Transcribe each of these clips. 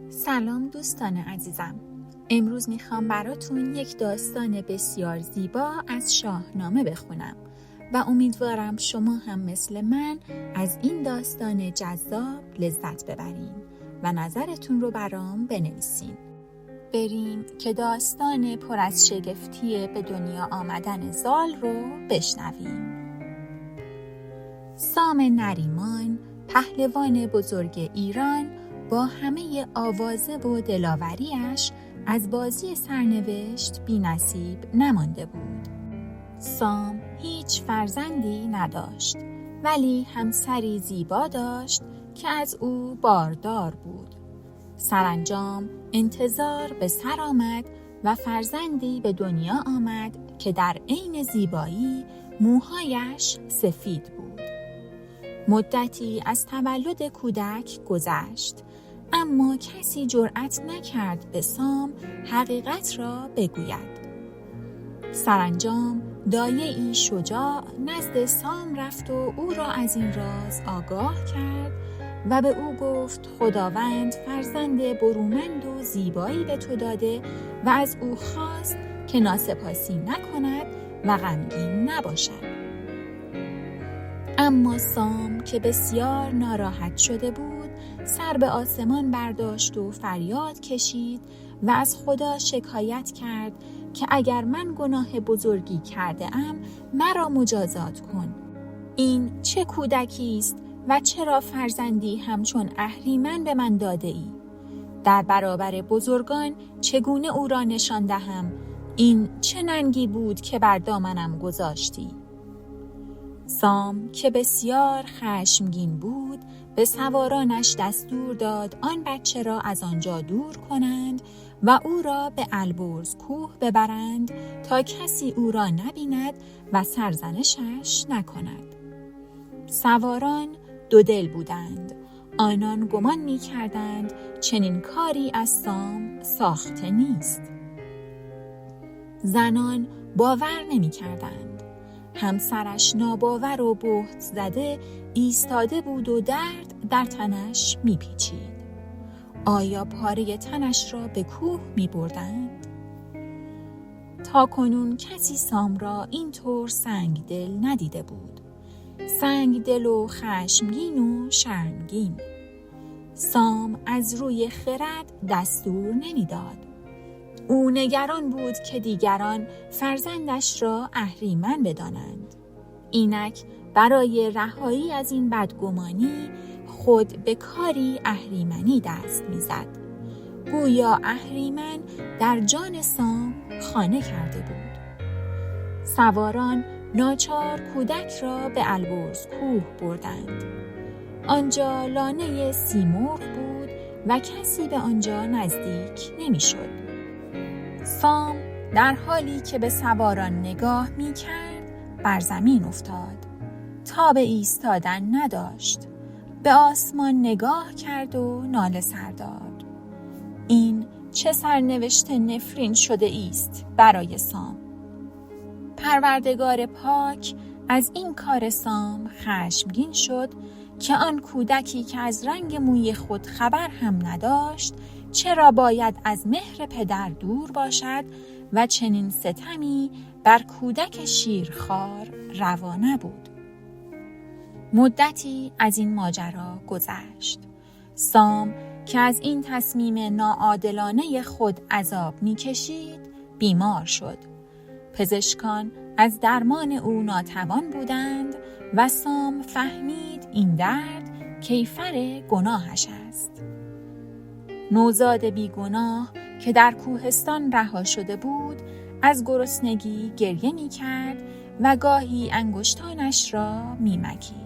سلام دوستان عزیزم. امروز میخوام براتون یک داستان بسیار زیبا از شاهنامه بخونم و امیدوارم شما هم مثل من از این داستان جذاب لذت ببرین و نظرتون رو برام بنویسین. بریم که داستان پر از شگفتی به دنیا آمدن زال رو بشنویم. سام نریمان، پهلوان بزرگ ایران، با همه آوازه و دلاوریش از بازی سرنوشت بی نصیب نمانده بود. سام هیچ فرزندی نداشت، ولی همسری زیبا داشت که از او باردار بود. سرانجام انتظار به سر آمد و فرزندی به دنیا آمد که در عین زیبایی موهایش سفید بود. مدتی از تولد کودک گذشت، اما کسی جرأت نکرد به سام حقیقت را بگوید. سرانجام دایه‌ای شجاع نزد سام رفت و او را از این راز آگاه کرد و به او گفت خداوند فرزند برومند و زیبایی به تو داده و از او خواست که ناسپاسی نکند و غمگین نباشد. اما سام که بسیار ناراحت شده بود، سر به آسمان برداشت و فریاد کشید و از خدا شکایت کرد که اگر من گناه بزرگی کرده ام مرا مجازات کن. این چه کودکی است و چرا فرزندی همچون اهریمن به من داده ای؟ در برابر بزرگان چگونه او را نشان دهم؟ این چه ننگی بود که بر دامنم گذاشتی؟ سام که بسیار خشمگین بود به سوارانش دستور داد آن بچه را از آنجا دور کنند و او را به البرز کوه ببرند تا کسی او را نبیند و سرزنشش نکند. سواران دو دل بودند. آنان گمان می کردند چنین کاری از سام ساخته نیست. زنان باور نمی کردند. همسرش ناباور و بهت زده ایستاده بود و درد در تنش می پیچید. آیا پاره تنش را به کوه می بردند؟ تا کنون کسی سام را اینطور سنگ دل ندیده بود. سنگ دل و خشمگین و شرمگین. سام از روی خرد دستور نمی داد. او نگران بود که دیگران فرزندش را اهریمن بدانند. اینک برای رهایی از این بدگمانی خود به کاری اهریمنی دست می‌زد. گویا اهریمن در جان سام خانه کرده بود. سواران ناچار کودک را به البرز کوه بردند. آنجا لانه سیمرغ بود و کسی به آنجا نزدیک نمی‌شد. سام در حالی که به سواران نگاه می کرد بر زمین افتاد. تاب ایستادن نداشت. به آسمان نگاه کرد و ناله سر داد. این چه سرنوشت نفرین شده است برای سام. پروردگار پاک از این کار سام خشمگین شد که آن کودکی که از رنگ موی خود خبر هم نداشت چرا باید از مهر پدر دور باشد و چنین ستمی بر کودک شیرخوار روا نبود. مدتی از این ماجرا گذشت. سام که از این تصمیم ناعادلانه خود عذاب می‌کشید بیمار شد. پزشکان از درمان او ناتوان بودند و سام فهمید این درد کیفر گناهش است. نوزاد بیگناه که در کوهستان رها شده بود از گرسنگی گریه می کرد و گاهی انگشتانش را می مکید.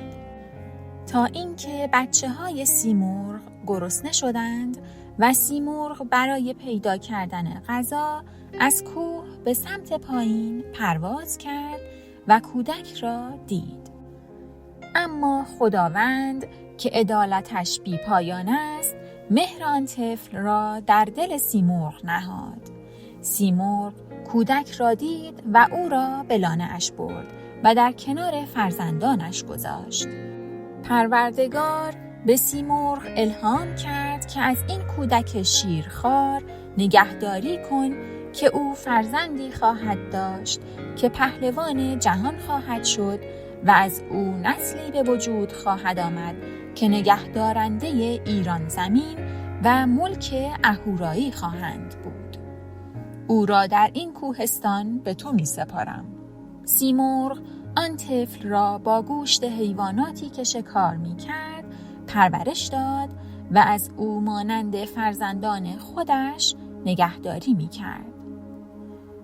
تا اینکه بچه‌های سیمرغ گرسنه شدند و سیمرغ برای پیدا کردن غذا از کوه به سمت پایین پرواز کرد و کودک را دید. اما خداوند که عدالتش بی پایان است مهر آن طفل را در دل سیمرغ نهاد. سیمرغ کودک را دید و او را به لانه اش برد و در کنار فرزندانش گذاشت. پروردگار به سیمرغ الهام کرد که از این کودک شیرخوار نگهداری کن که او فرزندی خواهد داشت که پهلوان جهان خواهد شد و از او نسلی به وجود خواهد آمد که نگهدارنده ایران زمین و ملک اهورایی خواهند بود. او را در این کوهستان به تو می سپارم. سیمرغ آن طفل را با گوشت حیواناتی که شکار می کرد پرورش داد و از او مانند فرزندان خودش نگهداری می کرد.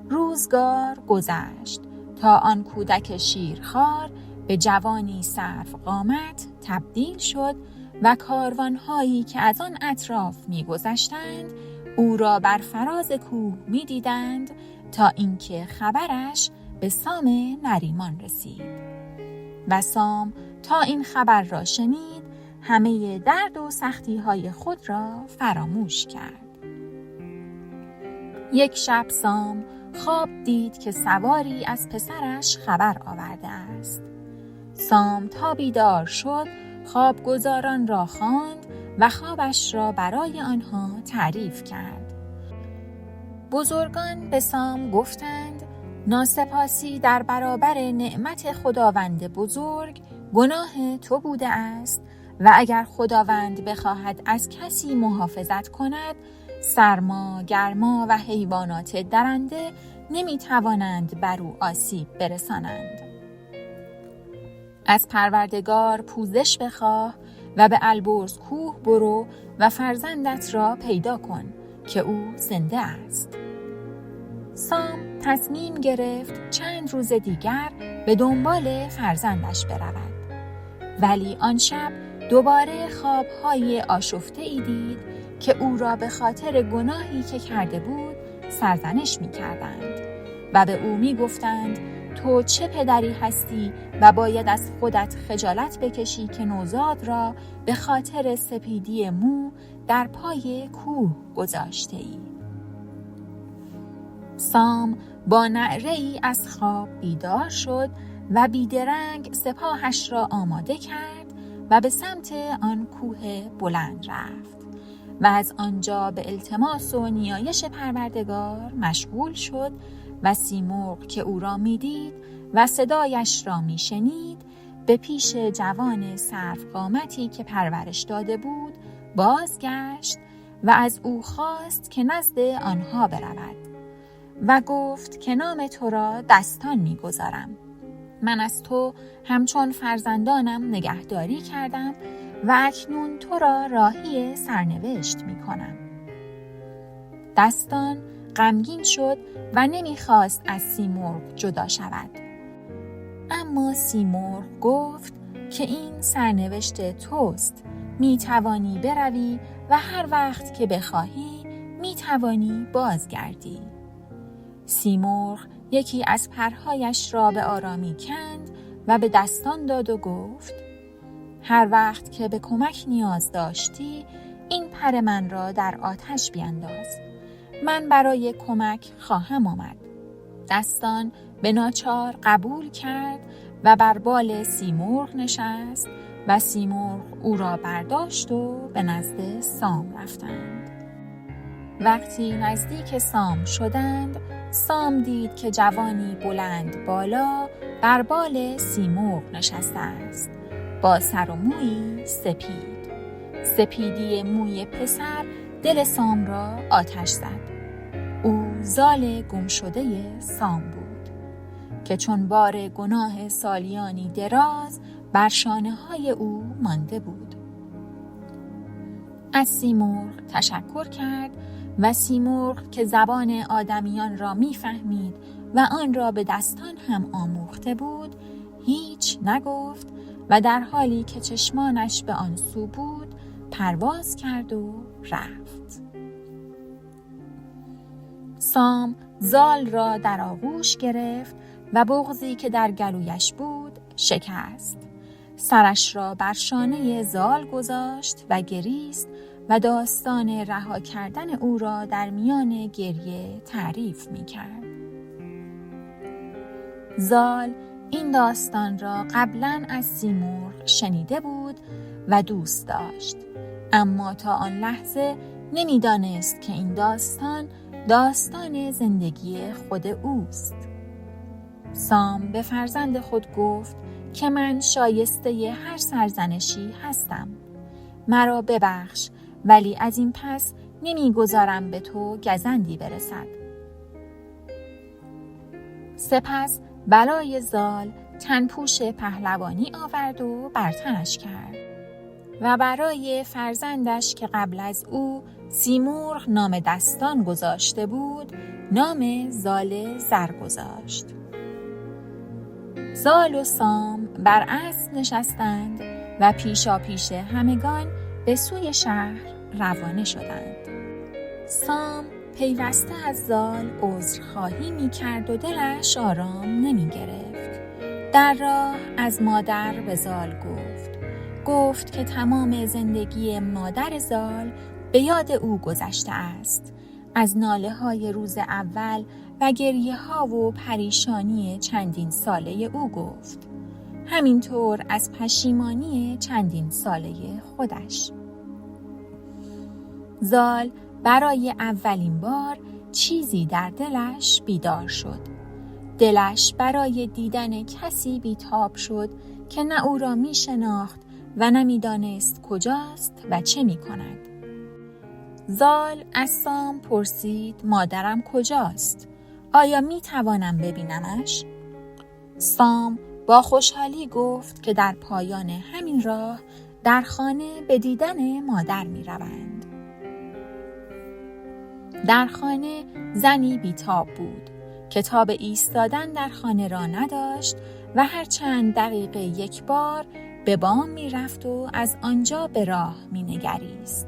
روزگار گذشت تا آن کودک شیرخوار به جوانی سروقامت تبدیل شد و کاروانهایی که از آن اطراف می گذشتند او را بر فراز کوه می دیدند تا اینکه خبرش به سام نریمان رسید و سام تا این خبر را شنید همه درد و سختی های خود را فراموش کرد. یک شب سام خواب دید که سواری از پسرش خبر آورده است. سام تا بیدار شد خوابگزاران را خواند و خوابش را برای آنها تعریف کرد. بزرگان به سام گفتند ناسپاسی در برابر نعمت خداوند بزرگ گناه تو بوده است و اگر خداوند بخواهد از کسی محافظت کند سرما، گرما و حیوانات درنده نمیتوانند بر او آسیب برسانند. از پروردگار پوزش بخواه و به البرز کوه برو و فرزندت را پیدا کن که او زنده است. سام تصمیم گرفت چند روز دیگر به دنبال فرزندش برود. ولی آن شب دوباره خوابهای آشفته‌ای دید که او را به خاطر گناهی که کرده بود سرزنش می کردند و به او می گفتند تو چه پدری هستی و باید از خودت خجالت بکشی که نوزاد را به خاطر سپیدی مو در پای کوه گذاشته ای. سام با نعره‌ای از خواب بیدار شد و بیدرنگ سپاهش را آماده کرد و به سمت آن کوه بلند رفت و از آنجا به التماس و نیایش پروردگار مشغول شد و سیمرغ که او را میدید و صدایش را میشنید به پیش جوان سروقامتی که پرورش داده بود بازگشت و از او خواست که نزد آنها برود و گفت که نام تو را دستان میگذارم. من از تو همچون فرزندانم نگهداری کردم و اکنون تو را راهی سرنوشت می کنم. دستان غمگین شد و نمیخواست از سیمرغ جدا شود. اما سیمرغ گفت که این سرنوشت توست. می توانی بروی و هر وقت که بخواهی می توانی بازگردی. سیمرغ یکی از پرهایش را به آرامی کند و به دستان داد و گفت هر وقت که به کمک نیاز داشتی این پر من را در آتش بینداز. من برای کمک خواهم آمد. دستان به ناچار قبول کرد و بر بال سیمرغ نشست و سیمرغ او را برداشت و به نزد سام رفتند. وقتی نزدیک سام شدند سام دید که جوانی بلند بالا بر بال سیمرغ نشسته است با سر و مویی سپید. سپیدی موی پسر دل سام را آتش زد. او زال گم شده سام بود که چون بار گناه سالیانی دراز بر شانه‌های او مانده بود. از سیمرغ تشکر کرد و سیمرغ که زبان آدمیان را می‌فهمید و آن را به دستان هم آموخته بود هیچ نگفت و در حالی که چشمانش به آن سو بود پرواز کرد و رفت. سام زال را در آغوش گرفت و بغضی که در گلویش بود شکست. سرش را بر شانه زال گذاشت و گریست و داستان رها کردن او را در میان گریه تعریف می کرد. زال این داستان را قبلا از سیمرغ شنیده بود و دوست داشت، اما تا آن لحظه نمی‌دانست که این داستان زندگی خود اوست. سام به فرزند خود گفت که من شایسته هر سرزنشی هستم. مرا ببخش، ولی از این پس نمیگذارم به تو گزندی برسد. سپس برای زال تنپوش پهلوانی آورد و بر تنش کرد و برای فرزندش که قبل از او سیمرغ نام دستان گذاشته بود نام زال زر گذاشت. زال و سام بر اسب نشستند و پیشاپیش همگان به سوی شهر روانه شدند. سام پیوسته از زال عذرخواهی می‌کرد و دلش آرام نمی‌گرفت. در راه از مادر به زال گفت که تمام زندگی مادر زال به یاد او گذشته است. از ناله‌های روز اول و گریه‌ها و پریشانی چندین ساله او گفت. همینطور از پشیمانی چندین ساله خودش. زال برای اولین بار چیزی در دلش بیدار شد. دلش برای دیدن کسی بیتاب شد که نه او را می شناخت و نمی‌دانست کجاست و چه می کند. زال از سام پرسید مادرم کجاست؟ آیا می توانم ببینمش؟ سام با خوشحالی گفت که در پایان همین راه در خانه به دیدن مادر می روند. در خانه زنی بیتاب بود که تاب ایستادن در خانه را نداشت و هر چند دقیقه یک بار به بام می رفت و از آنجا به راه می نگریست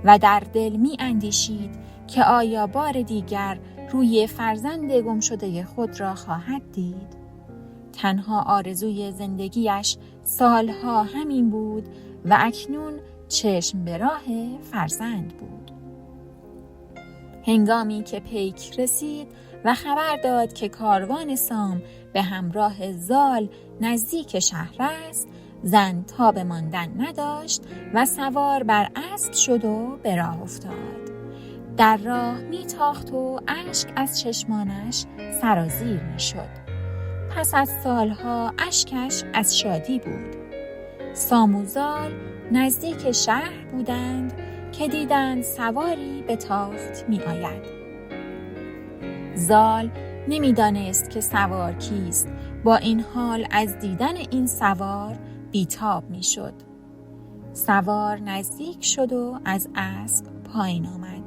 و در دل می اندیشید که آیا بار دیگر روی فرزند گم شده خود را خواهد دید؟ تنها آرزوی زندگیش سالها همین بود و اکنون چشم به راه فرزند بود. هنگامی که پیک رسید و خبر داد که کاروان سام به همراه زال نزدیک شهر است، زن تاب ماندن نداشت و سوار بر اسب شد و به راه افتاد. در راه میتاخت و اشک از چشمانش سرازیر میشد. پس از سالها اشکش از شادی بود. سام و زال نزدیک شهر بودند که دیدند سواری به تاخت می آید. زال نمیدانست که سوار کیست، با این حال از دیدن این سوار بیتاب می شد. سوار نزدیک شد و از اسب پایین آمد.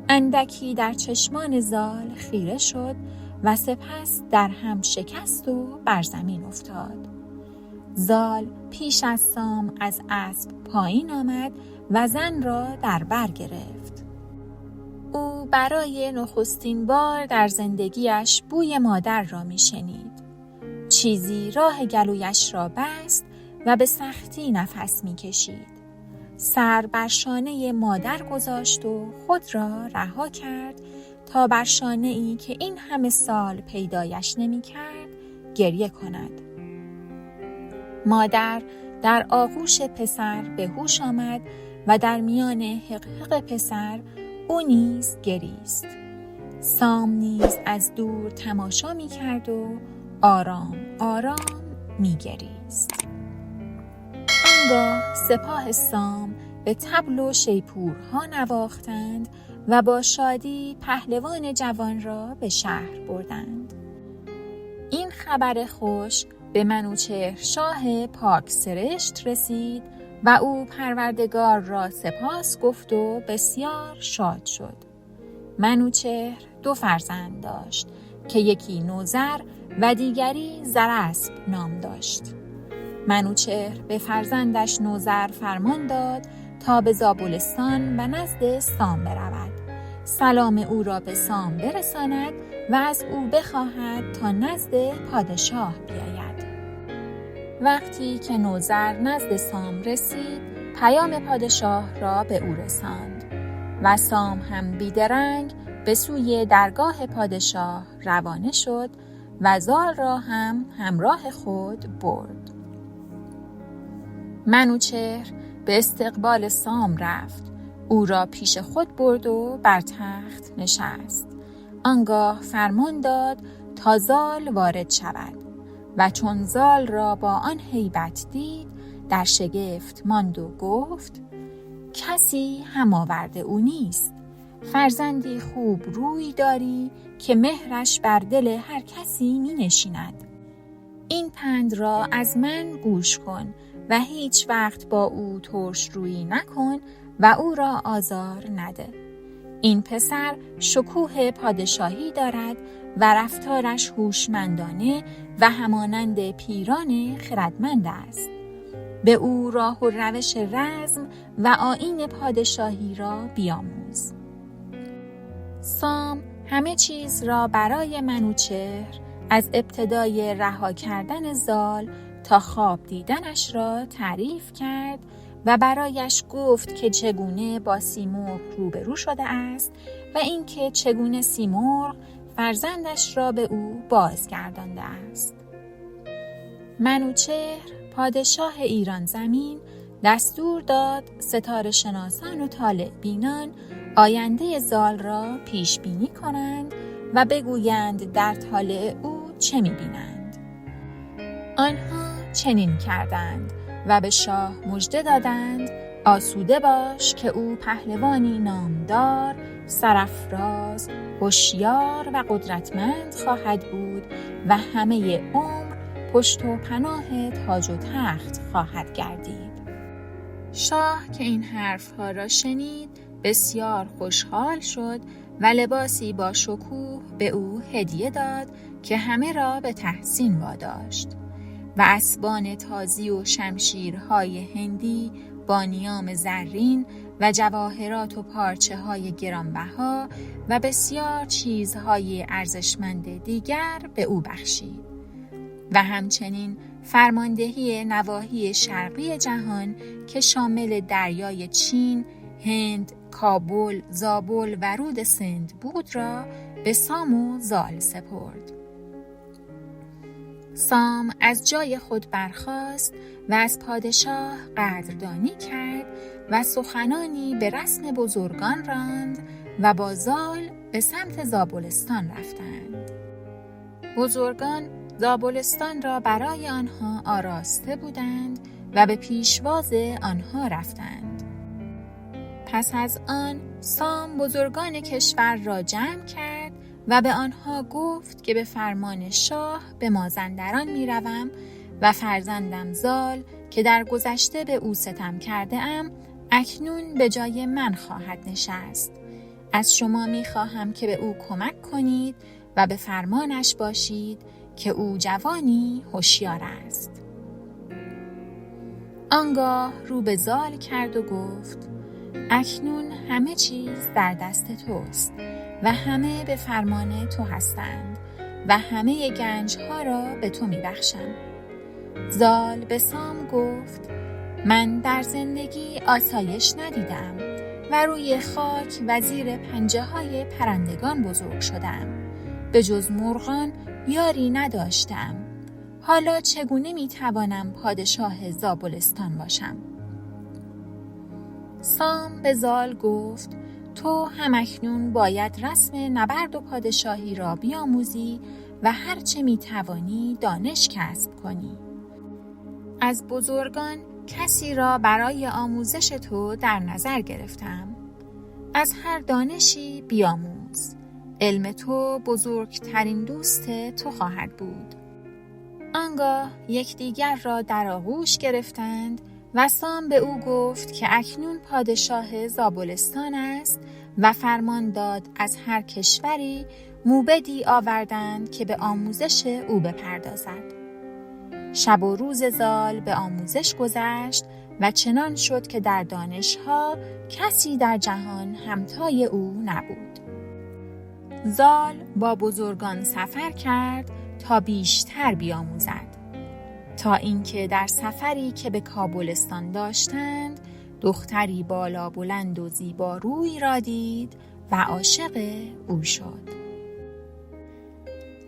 اندکی در چشمان زال خیره شد و سپس در هم شکست و بر زمین افتاد. زال پیش از سام از اسب پایین آمد و زن را در بر گرفت. او برای نخستین بار در زندگیش بوی مادر را می شنید. چیزی راه گلویش را بست و به سختی نفس می کشید. سر بر شانه مادر گذاشت و خود را رها کرد تا بر شانه‌ای که این همه سال پیدایش نمی کرد گریه کند. مادر در آغوش پسر به هوش آمد و در میان حقحق پسر او نیز گریست. سام نیز از دور تماشا می کرد و آرام آرام می گریست. آنگاه سپاه سام به طبل و شیپورها نواختند و با شادی پهلوان جوان را به شهر بردند. این خبر خوش به منوچهر شاه پاک سرشت رسید و او پروردگار را سپاس گفت و بسیار شاد شد. منوچهر 2 فرزند داشت که یکی نوذر و دیگری زراسپ نام داشت. منوچهر به فرزندش نوذر فرمان داد تا به زابلستان و نزد سام برود، سلام او را به سام برساند و از او بخواهد تا نزد پادشاه بیاید. وقتی که نوذر نزد سام رسید، پیام پادشاه را به او رساند و سام هم بیدرنگ به سوی درگاه پادشاه روانه شد و زال را هم همراه خود برد. منوچهر به استقبال سام رفت. او را پیش خود برد و بر تخت نشست. آنگاه فرمان داد تا زال وارد شود و چون زال را با آن هیبت دید در شگفت ماند و گفت: کسی هم آورده او نیست. فرزندی خوب روی داری که مهرش بر دل هر کسی می نشیند. این پند را از من گوش کن و هیچ وقت با او ترش روی نکن و او را آزار نده. این پسر شکوه پادشاهی دارد و رفتارش هوشمندانه و همانند پیران خردمند است. به او راه و روش رزم و آیین پادشاهی را بیاموز. سام همه چیز را برای منوچهر از ابتدای رها کردن زال تا خواب دیدنش را تعریف کرد و برایش گفت که چگونه با سیمرغ روبرو شده است و اینکه چگونه سیمرغ فرزندش را به او بازگردانده است. منوچهر پادشاه ایران زمین دستور داد ستاره شناسان و طالع بینان آینده زال را پیش بینی کنند و بگویند در طالع او چه می بینند. آنها چنین کردند و به شاه مژده دادند: آسوده باش که او پهلوانی نامدار، سرافراز، هوشیار و قدرتمند خواهد بود و همه عمر پشت و پناه تاج و تخت خواهد گردید. شاه که این حرفها را شنید بسیار خوشحال شد و لباسی با شکوه به او هدیه داد که همه را به تحسین واداشت و اسبان تازی و شمشیرهای هندی با نیام زرین و جواهرات و پارچه های گرانبها و بسیار چیزهای ارزشمند دیگر به او بخشید و همچنین فرماندهی نواحی شرقی جهان که شامل دریای چین، هند، کابل، زابل و رود سند بود را به سام و زال سپرد. سام از جای خود برخاست و از پادشاه قدردانی کرد و سخنانی به رسم بزرگان راند و با زال به سمت زابلستان رفتند. بزرگان زابلستان را برای آنها آراسته بودند و به پیشواز آنها رفتند. پس از آن سام بزرگان کشور را جمع کرد و به آنها گفت که به فرمان شاه به مازندران می روم و فرزندم زال که در گذشته به او ستم کرده ام اکنون به جای من خواهد نشست. از شما می خواهم که به او کمک کنید و به فرمانش باشید که او جوانی هوشیار است. آنگاه رو به زال کرد و گفت: اکنون همه چیز در دست توست و همه به فرمان تو هستند و همه گنجها را به تو می بخشم. زال به سام گفت: من در زندگی آسایش ندیدم و روی خاک و زیر پنجه های پرندگان بزرگ شدم. به جز مرغان یاری نداشتم. حالا چگونه می توانم پادشاه زابلستان باشم؟ سام به زال گفت: تو همکنون باید رسم نبرد و پادشاهی را بیاموزی و هرچه می توانی دانش کسب کنی. از بزرگان کسی را برای آموزش تو در نظر گرفتم. از هر دانشی بیاموز. علم تو بزرگترین دوست تو خواهد بود. آنگاه یکدیگر را در آغوش گرفتند و سام به او گفت که اکنون پادشاه زابلستان است و فرمان داد از هر کشوری موبدی آوردند که به آموزش او بپردازد. شب و روز زال به آموزش گذشت و چنان شد که در دانشها کسی در جهان همتای او نبود. زال با بزرگان سفر کرد تا بیشتر بیاموزد، تا اینکه در سفری که به کابلستان داشتند دختری بالا بلند و زیبا روی را دید و عاشق او شد.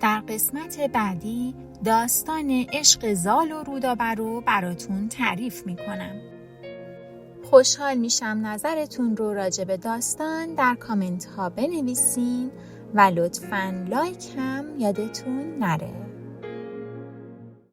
در قسمت بعدی داستان عشق زال و رودابه رو براتون تعریف میکنم. خوشحال میشم نظرتون رو راجع به داستان در کامنت ها بنویسین و لطفاً لایک هم یادتون نره.